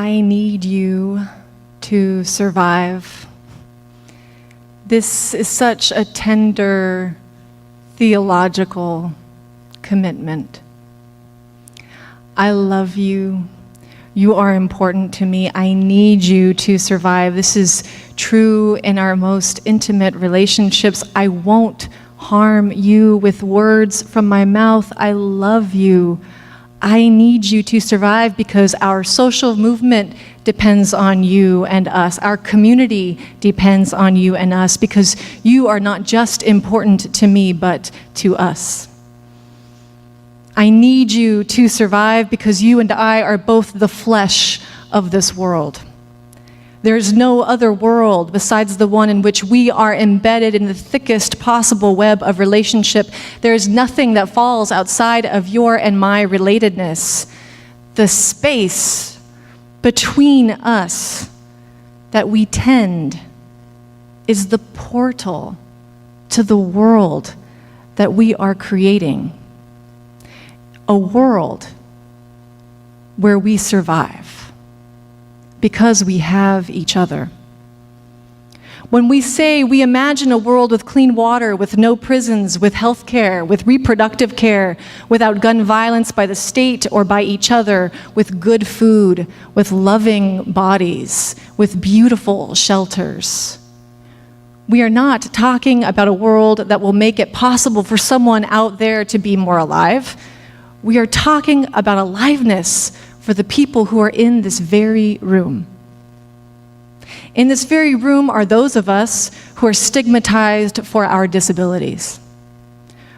I need you to survive. This is such a tender theological commitment. I love you. You are important to me. I need you to survive. This is true in our most intimate relationships. I won't harm you with words from my mouth. I love you. I need you to survive because our social movement depends on you and us. Our community depends on you and us because you are not just important to me, but to us. I need you to survive because you and I are both the flesh of this world. There's no other world besides the one in which we are embedded in the thickest possible web of relationship. There's nothing that falls outside of your and my relatedness. The space between us that we tend is the portal to the world that we are creating. A world where we survive. Because we have each other. When we say we imagine a world with clean water, with no prisons, with health care, with reproductive care, without gun violence by the state or by each other, with good food, with loving bodies, with beautiful shelters, we are not talking about a world that will make it possible for someone out there to be more alive. We are talking about aliveness for the people who are in this very room. In this very room are those of us who are stigmatized for our disabilities,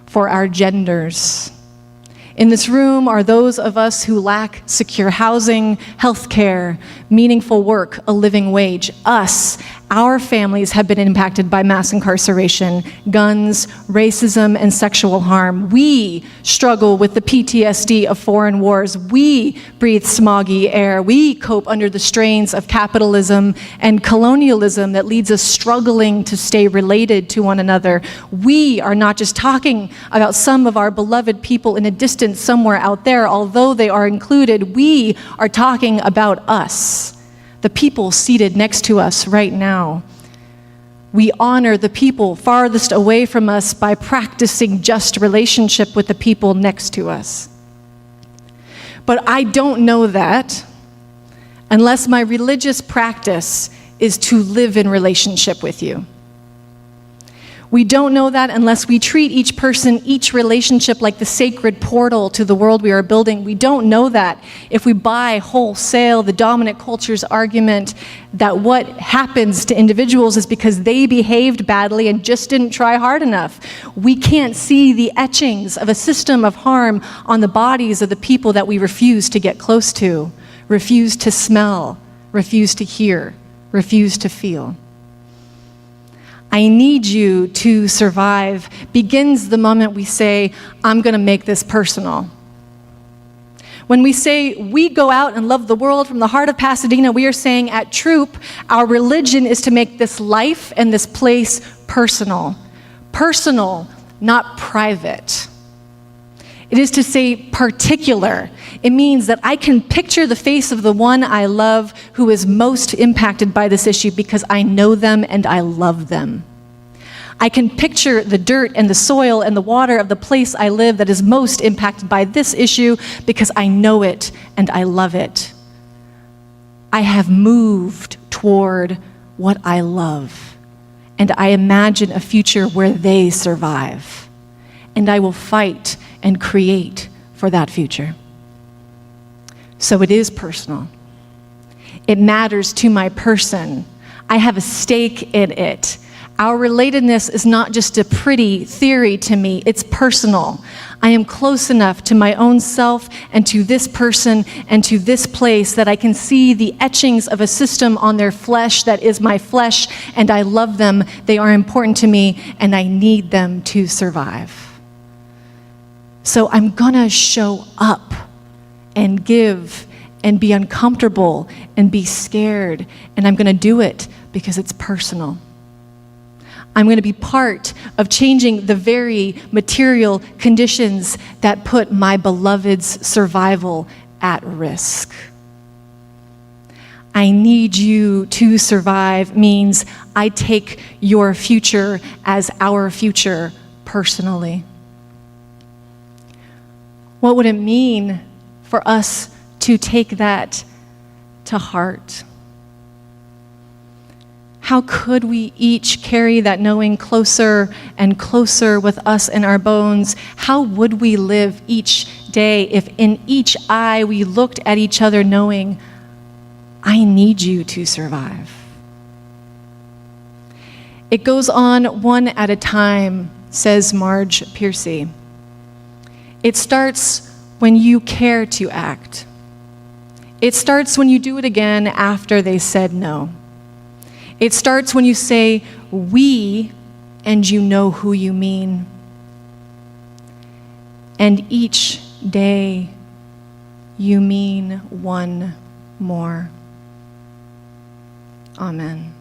for our genders. In this room are those of us who lack secure housing, health care, meaningful work, a living wage. Us, our families have been impacted by mass incarceration, guns, racism, and sexual harm. We struggle with the PTSD of foreign wars. We breathe smoggy air. We cope under the strains of capitalism and colonialism that leads us struggling to stay related to one another. We are not just talking about some of our beloved people in a distance somewhere out there, although they are included. We are talking about us. The people seated next to us right now. We honor the people farthest away from us by practicing just relationship with the people next to us. But I don't know that unless my religious practice is to live in relationship with you. We don't know that unless we treat each person, each relationship like the sacred portal to the world we are building. We don't know that if we buy wholesale the dominant culture's argument that what happens to individuals is because they behaved badly and just didn't try hard enough. We can't see the etchings of a system of harm on the bodies of the people that we refuse to get close to, refuse to smell, refuse to hear, refuse to feel. I need you to survive begins the moment we say, I'm going to make this personal. When we say we go out and love the world from the heart of Pasadena, we are saying at Troop, our religion is to make this life and this place personal. Personal, not private. It is to say particular. It means that I can picture the face of the one I love who is most impacted by this issue because I know them and I love them. I can picture the dirt and the soil and the water of the place I live that is most impacted by this issue because I know it and I love it. I have moved toward what I love, and I imagine a future where they survive, and I will fight and create for that future. So it is personal. It matters to my person. I have a stake in it. Our relatedness is not just a pretty theory to me, it's personal. I am close enough to my own self and to this person and to this place that I can see the etchings of a system on their flesh that is my flesh, and I love them. They are important to me, and I need them to survive. So I'm gonna show up and give and be uncomfortable and be scared, and I'm gonna do it because it's personal. I'm going to be part of changing the very material conditions that put my beloved's survival at risk. I need you to survive means I take your future as our future personally. What would it mean for us to take that to heart? How could we each carry that knowing closer and closer with us in our bones? How would we live each day if in each eye we looked at each other knowing, I need you to survive? It goes on one at a time, says Marge Piercy. It starts when you care to act. It starts when you do it again after they said no. It starts when you say, we, and you know who you mean. And each day, you mean one more. Amen.